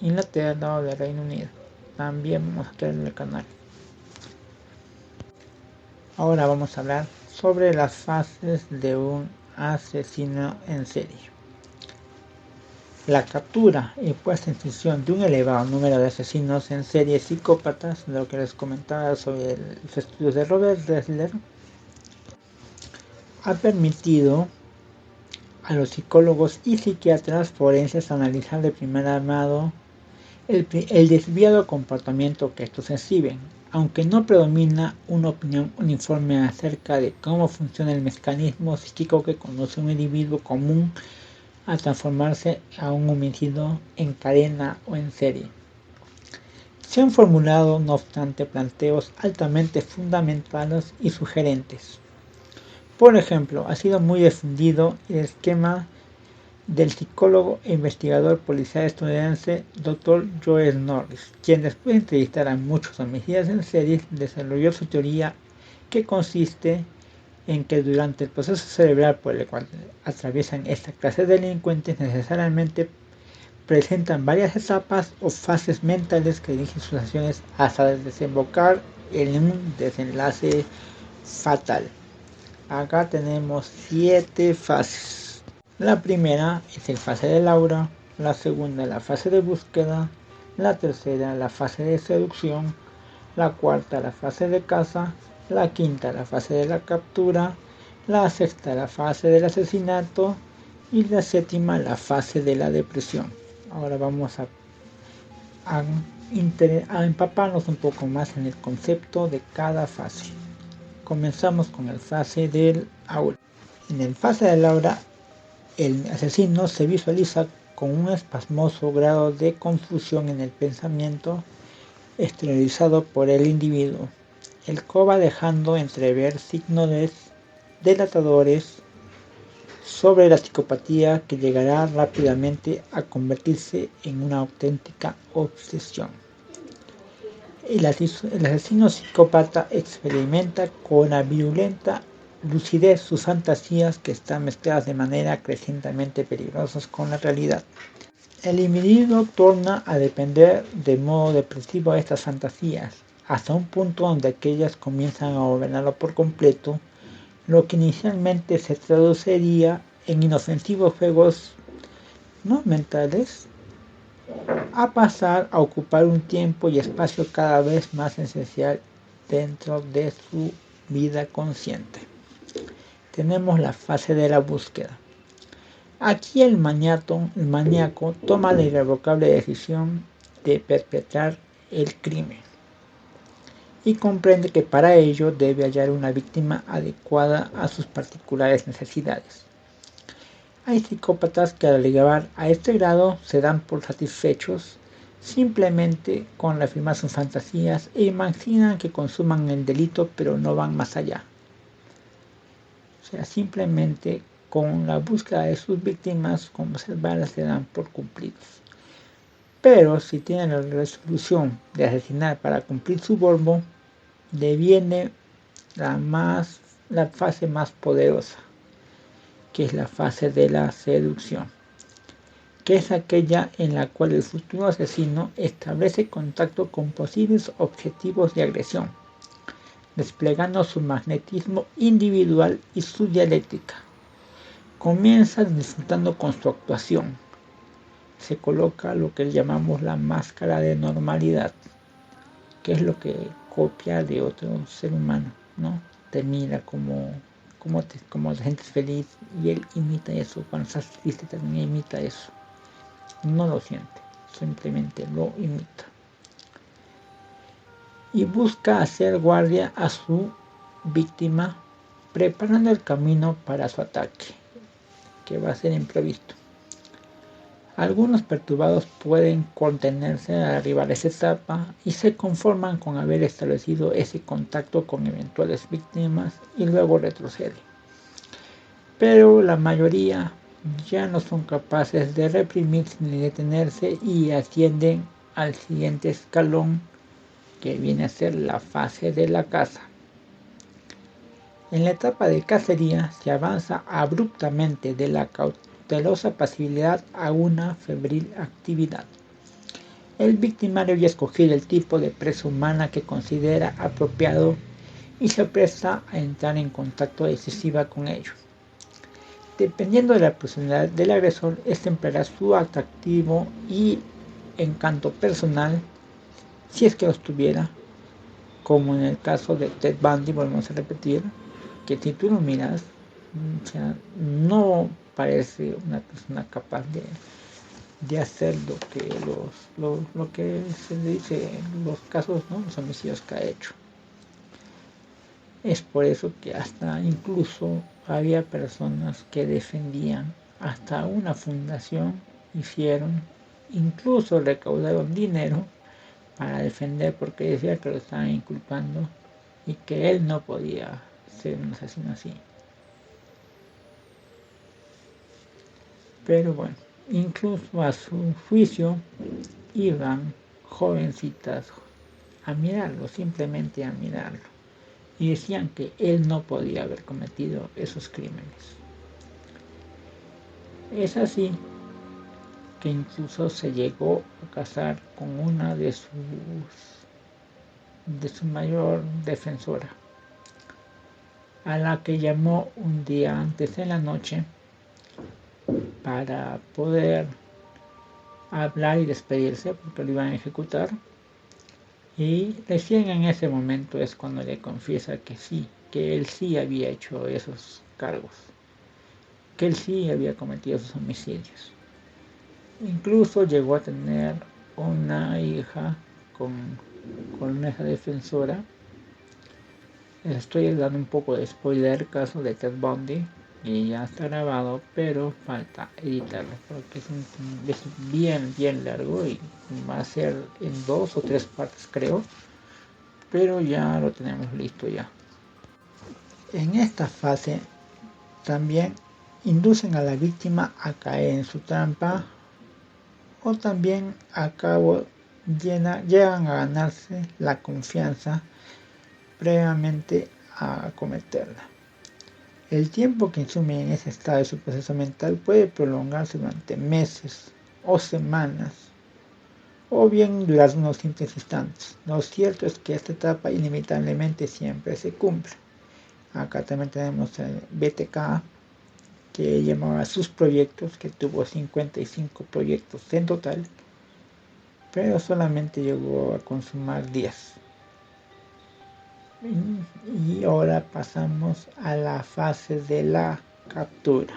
Inglaterra o de Reino Unido. También vamos a traerlo al canal. Ahora vamos a hablar sobre las fases de un asesino en serie. La captura y puesta en prisión de un elevado número de asesinos en serie psicópatas, lo que les comentaba sobre los estudios de Robert Ressler, ha permitido a los psicólogos y psiquiatras forenses analizar de primera mano el desviado comportamiento que estos exhiben, aunque no predomina una opinión uniforme acerca de cómo funciona el mecanismo psíquico que conduce a un individuo común a transformarse a un homicidio en cadena o en serie. Se han formulado, no obstante, planteos altamente fundamentados y sugerentes. Por ejemplo, ha sido muy difundido el esquema del psicólogo e investigador policial estadounidense Dr. Joel Norris, quien después de entrevistar a muchos homicidas en serie desarrolló su teoría, que consiste en que durante el proceso cerebral por el cual atraviesan esta clase de delincuentes necesariamente presentan varias etapas o fases mentales que dirigen sus acciones hasta desembocar en un desenlace fatal. Acá tenemos 7 fases. La primera es la fase de Laura, la segunda la fase de búsqueda, la tercera la fase de seducción, la cuarta la fase de caza, la quinta la fase de la captura, la sexta la fase del asesinato y la séptima la fase de la depresión. Ahora vamos a empaparnos un poco más en el concepto de cada fase. Comenzamos con el fase del aura. En el fase del aura, el asesino se visualiza con un espasmoso grado de confusión en el pensamiento exteriorizado por el individuo. El va dejando entrever signos delatadores sobre la psicopatía que llegará rápidamente a convertirse en una auténtica obsesión. El asesino psicópata experimenta con una virulenta lucidez sus fantasías que están mezcladas de manera crecientemente peligrosas con la realidad. El individuo torna a depender de modo depresivo de estas fantasías, hasta un punto donde aquellas comienzan a gobernarlo por completo, lo que inicialmente se traduciría en inofensivos juegos no mentales, a pasar a ocupar un tiempo y espacio cada vez más esencial dentro de su vida consciente. Tenemos la fase de la búsqueda. Aquí el maníaco toma la irrevocable decisión de perpetrar el crimen y comprende que para ello debe hallar una víctima adecuada a sus particulares necesidades. Hay psicópatas que al llegar a este grado se dan por satisfechos simplemente con reafirmar sus fantasías e imaginan que consuman el delito, pero no van más allá. O sea, simplemente con la búsqueda de sus víctimas, como observarlas, se dan por cumplidos. Pero si tienen la resolución de asesinar para cumplir su morbo, deviene la fase más poderosa, que es la fase de la seducción, que es aquella en la cual el futuro asesino establece contacto con posibles objetivos de agresión, desplegando su magnetismo individual y su dialéctica. Comienza disfrutando con su actuación. Se coloca lo que llamamos la máscara de normalidad, que es lo que copia de otro ser humano, ¿no? Te mira como te sientes feliz y él imita eso. Cuando estás triste también imita eso. No lo siente, simplemente lo imita. Y busca hacer guardia a su víctima, preparando el camino para su ataque, que va a ser imprevisto. Algunos perturbados pueden contenerse al arribar a esa etapa y se conforman con haber establecido ese contacto con eventuales víctimas y luego retroceden. Pero la mayoría ya no son capaces de reprimirse ni detenerse y ascienden al siguiente escalón, que viene a ser la fase de la caza. En la etapa de cacería se avanza abruptamente de la cautelosa pasividad a una febril actividad. El victimario ya escogió el tipo de presa humana que considera apropiado y se presta a entrar en contacto decisiva con ellos. Dependiendo de la personalidad del agresor, este empleará su atractivo y encanto personal, si es que los tuviera, como en el caso de Ted Bundy, volvemos a repetir, que si tú lo miras, o sea, no parece una persona capaz de hacer lo que se dice en los casos, ¿no? Los homicidios que ha hecho. Es por eso que hasta incluso había personas que defendían, hasta una fundación hicieron, incluso recaudaron dinero para defender, porque decía que lo estaban inculpando y que él no podía ser un asesino así. Pero bueno, incluso a su juicio iban jovencitas a mirarlo, simplemente a mirarlo, y decían que él no podía haber cometido esos crímenes. Es así que incluso se llegó a casar con una de su mayor defensora, a la que llamó un día antes en la noche para poder hablar y despedirse, porque lo iban a ejecutar. Y recién en ese momento es cuando le confiesa que sí, que él sí había hecho esos cargos, que él sí había cometido esos homicidios. Incluso llegó a tener una hija con esa defensora. Estoy dando un poco de spoiler caso de Ted Bundy, y ya está grabado, pero falta editarlo porque es bien largo y va a ser en 2 o 3 partes, creo, pero ya lo tenemos listo ya. En esta fase también inducen a la víctima a caer en su trampa, o también llegan a ganarse la confianza previamente a cometerla. El tiempo que insume en ese estado de su proceso mental puede prolongarse durante meses o semanas, o bien durar unos simples instantes. Lo cierto es que esta etapa inevitablemente siempre se cumple. Acá también tenemos el BTK, que llamaba sus proyectos, que tuvo 55 proyectos en total, pero solamente llegó a consumar 10. Y ahora pasamos a la fase de la captura.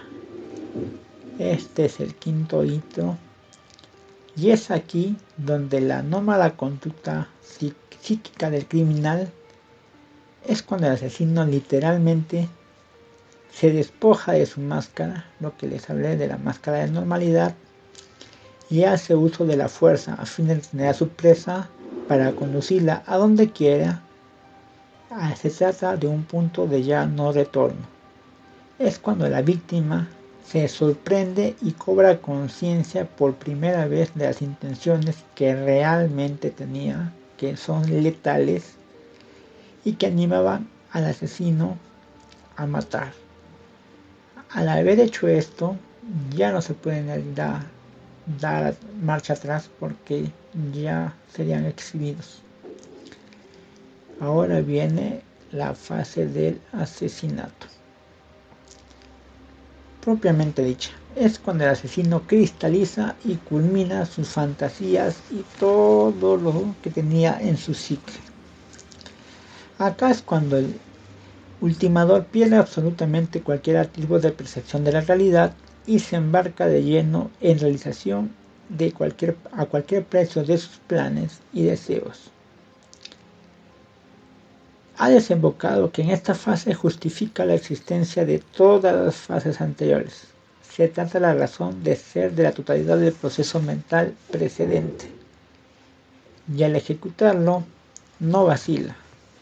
Este es el quinto hito, y es aquí donde la anómala conducta psíquica del criminal es cuando el asesino literalmente se despoja de su máscara, lo que les hablé de la máscara de normalidad, y hace uso de la fuerza a fin de tener a su presa para conducirla a donde quiera. Se trata de un punto de ya no retorno. Es cuando la víctima se sorprende y cobra conciencia por primera vez de las intenciones que realmente tenía, que son letales y que animaban al asesino a matar. Al haber hecho esto, ya no se pueden dar marcha atrás porque ya serían exhibidos. Ahora viene la fase del asesinato. Propiamente dicha, es cuando el asesino cristaliza y culmina sus fantasías y todo lo que tenía en su psique. Acá es cuando el ultimador pierde absolutamente cualquier tipo de percepción de la realidad y se embarca de lleno en realización a cualquier precio de sus planes y deseos. Ha desembocado que en esta fase justifica la existencia de todas las fases anteriores. Se trata de la razón de ser de la totalidad del proceso mental precedente. Y al ejecutarlo, no vacila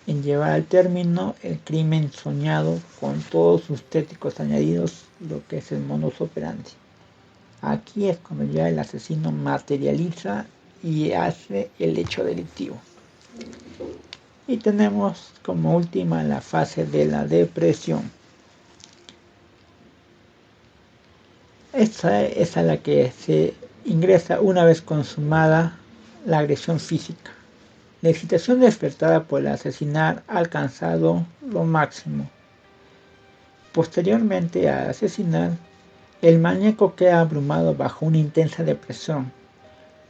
en llevar al término el crimen soñado con todos sus tétricos añadidos, lo que es el modus operandi. Aquí es cuando ya el asesino materializa y hace el hecho delictivo. Y tenemos como última la fase de la depresión. Esta es a la que se ingresa una vez consumada la agresión física. La excitación despertada por el asesinar ha alcanzado lo máximo. Posteriormente al asesinar, el maníaco queda abrumado bajo una intensa depresión,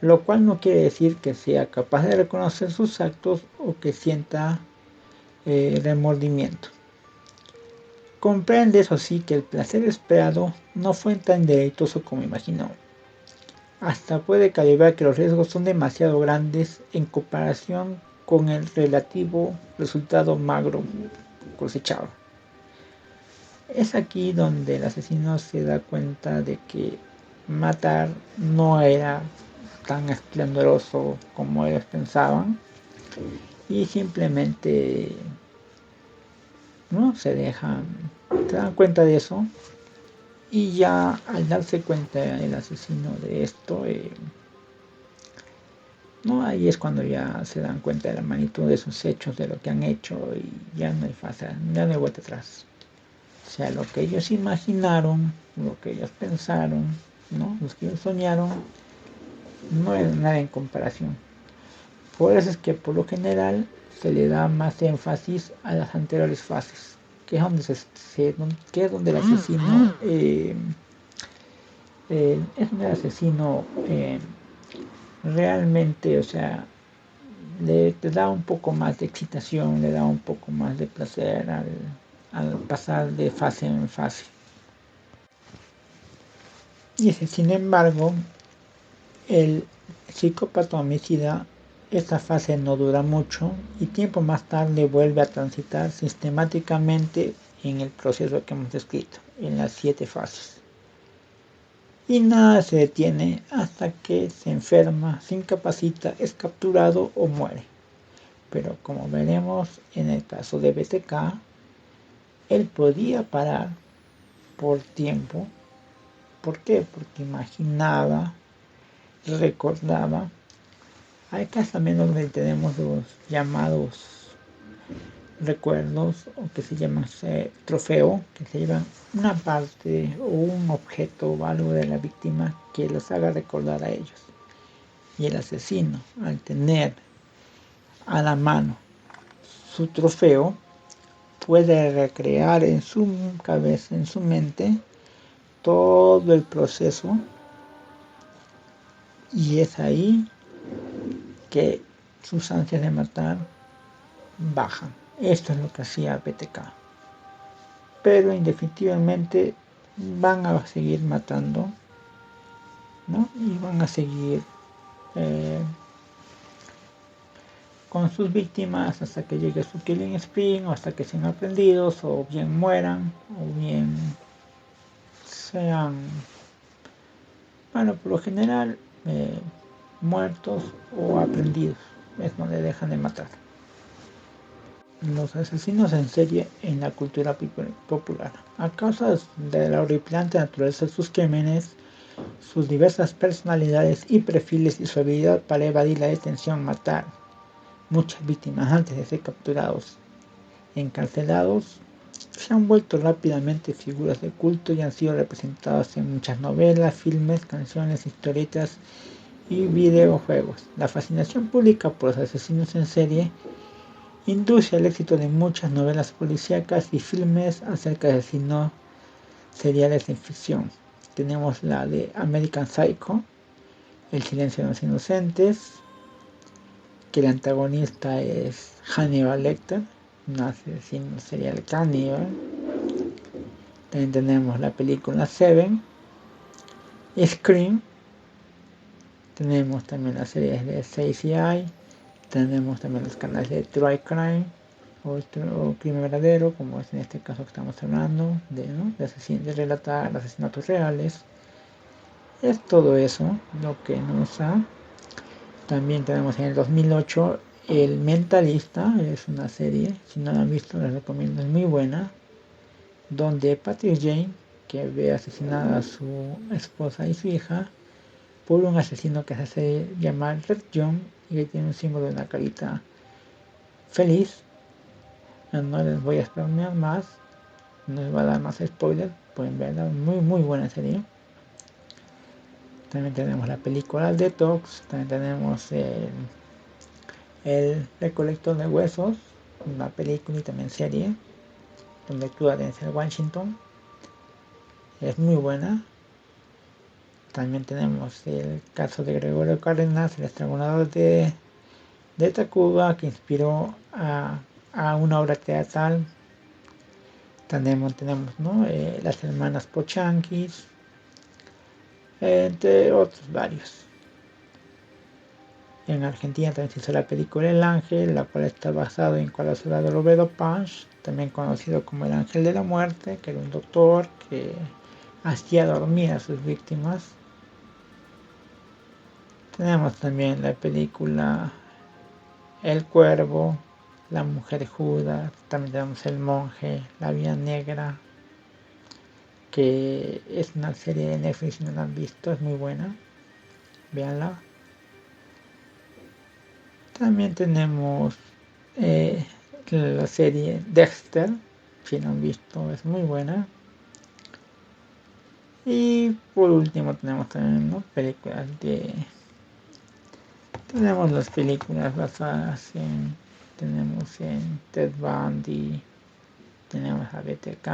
lo cual no quiere decir que sea capaz de reconocer sus actos o que sienta remordimiento. Comprende, eso sí, que el placer esperado no fue tan deleitoso como imaginó. Hasta puede calibrar que los riesgos son demasiado grandes en comparación con el relativo resultado magro cosechado. Es aquí donde el asesino se da cuenta de que matar no era tan esplendoroso como ellos pensaban y simplemente no se dan cuenta de eso, y ya al darse cuenta el asesino de esto, ahí es cuando ya se dan cuenta de la magnitud de sus hechos, de lo que han hecho, y ya no hay vuelta atrás. O sea, lo que ellos imaginaron, lo que ellos pensaron, ¿no? Los que ellos soñaron, no es nada en comparación. Por eso es que por lo general se le da más énfasis a las anteriores fases, que es donde el asesino realmente, o sea, te da un poco más de excitación, le da un poco más de placer al pasar de fase en fase. Y sin embargo, el psicópata homicida, esta fase no dura mucho y tiempo más tarde vuelve a transitar sistemáticamente en el proceso que hemos descrito, en las 7 fases. Y nada se detiene hasta que se enferma, se incapacita, es capturado o muere. Pero como veremos en el caso de BTK, él podía parar por tiempo. ¿Por qué? Porque imaginaba, recordaba. Acá también donde tenemos los llamados recuerdos, o que se llaman trofeo, que se llevan una parte o un objeto o algo de la víctima que los haga recordar a ellos. Y el asesino, al tener a la mano su trofeo, puede recrear en su cabeza, en su mente, todo el proceso, y es ahí que sus ansias de matar bajan. Esto es lo que hacía BTK. Pero indefinitivamente van a seguir matando, ¿no? Y van a seguir con sus víctimas hasta que llegue su killing spree, o hasta que sean aprendidos, o bien mueran, o bien sean, bueno, por lo general muertos o aprendidos. Es donde dejan de matar. Los asesinos en serie en la cultura popular. A causa de la horripilante naturaleza de sus crímenes, sus diversas personalidades y perfiles, y su habilidad para evadir la detención, matar muchas víctimas antes de ser capturados, encarcelados, se han vuelto rápidamente figuras de culto y han sido representados en muchas novelas, filmes, canciones, historietas y videojuegos. La fascinación pública por los asesinos en serie induce al éxito de muchas novelas policíacas y filmes acerca de asesinos seriales en ficción. Tenemos la de American Psycho, El silencio de los inocentes, que el antagonista es Hannibal Lecter, un asesino serial caníbal. También tenemos la película Seven, Scream, tenemos también las series de CSI, tenemos también los canales de True Crime o Crimen Verdadero, como es en este caso que estamos hablando, de relatar asesinatos reales. Es todo eso lo que nos ha. También tenemos en el 2008 El Mentalista, es una serie, si no la han visto les recomiendo, es muy buena, donde Patrick Jane, que ve asesinada a su esposa y su hija por un asesino que se hace llamar Red John y que tiene un símbolo de una carita feliz. No les voy a spoilear más, no les voy a dar más spoilers, pueden verla, muy buena serie. También tenemos la película Detox, también tenemos el Recolector de Huesos, una película y también serie, donde actúa Denzel Washington, es muy buena. También tenemos el caso de Gregorio Cárdenas, el estrangulador de Tacuba, que inspiró a una obra teatral. Tenemos ¿no? Las hermanas Pochanquis, entre otros varios. En Argentina también se hizo la película El Ángel, la cual está basada en la ciudad de Roberto Panch, también conocido como el Ángel de la Muerte, que era un doctor que hacía dormir a sus víctimas. Tenemos también la película El Cuervo, La Mujer Judas, también tenemos El Monje, La Vida Negra, que es una serie de Netflix, si no la han visto, es muy buena, véanla. También tenemos la serie Dexter, si no han visto, es muy buena. Y por último tenemos también, ¿no? películas de... Tenemos las películas basadas tenemos en Ted Bundy, tenemos a BTK,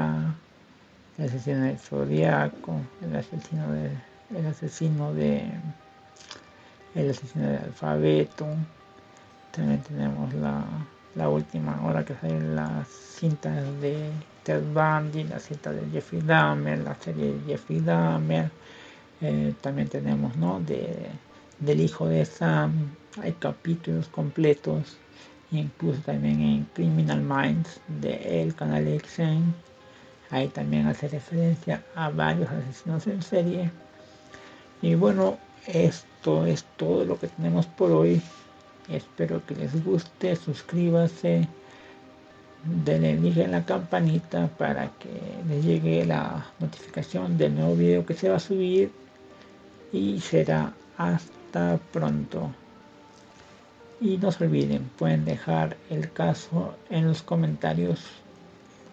el asesino del Zodiaco, el asesino del Alfabeto. También tenemos la última hora que salen las cintas de Ted Bundy, la cinta de Jeffrey Dahmer, la serie de Jeffrey Dahmer. También tenemos, ¿no? del hijo de Sam, hay capítulos completos, incluso también en Criminal Minds del canal XN, ahí también hace referencia a varios asesinos en serie. Y bueno, esto es todo lo que tenemos por hoy. Espero que les guste, suscríbanse, denle clic en la campanita para que les llegue la notificación del nuevo video que se va a subir, y será hasta pronto. Y no se olviden, pueden dejar el caso en los comentarios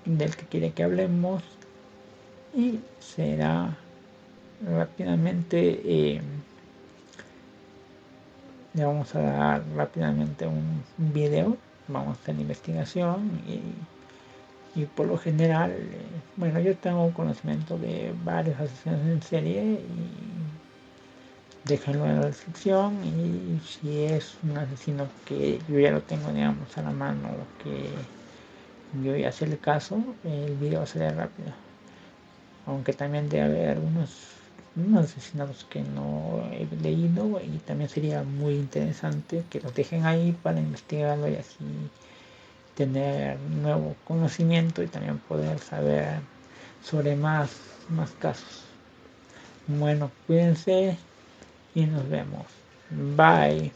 del que quiere que hablemos y será rápidamente, le vamos a dar rápidamente un video, vamos a hacer la investigación y por lo general, bueno, yo tengo conocimiento de varios asesinos en serie y déjenlo en la descripción y si es un asesino que yo ya lo tengo, digamos, a la mano, que yo voy a hacerle caso, el video sale rápido. Aunque también debe haber unos asesinatos que no he leído y también sería muy interesante que los dejen ahí para investigarlo y así tener nuevo conocimiento y también poder saber sobre más casos. Bueno, cuídense y nos vemos. Bye.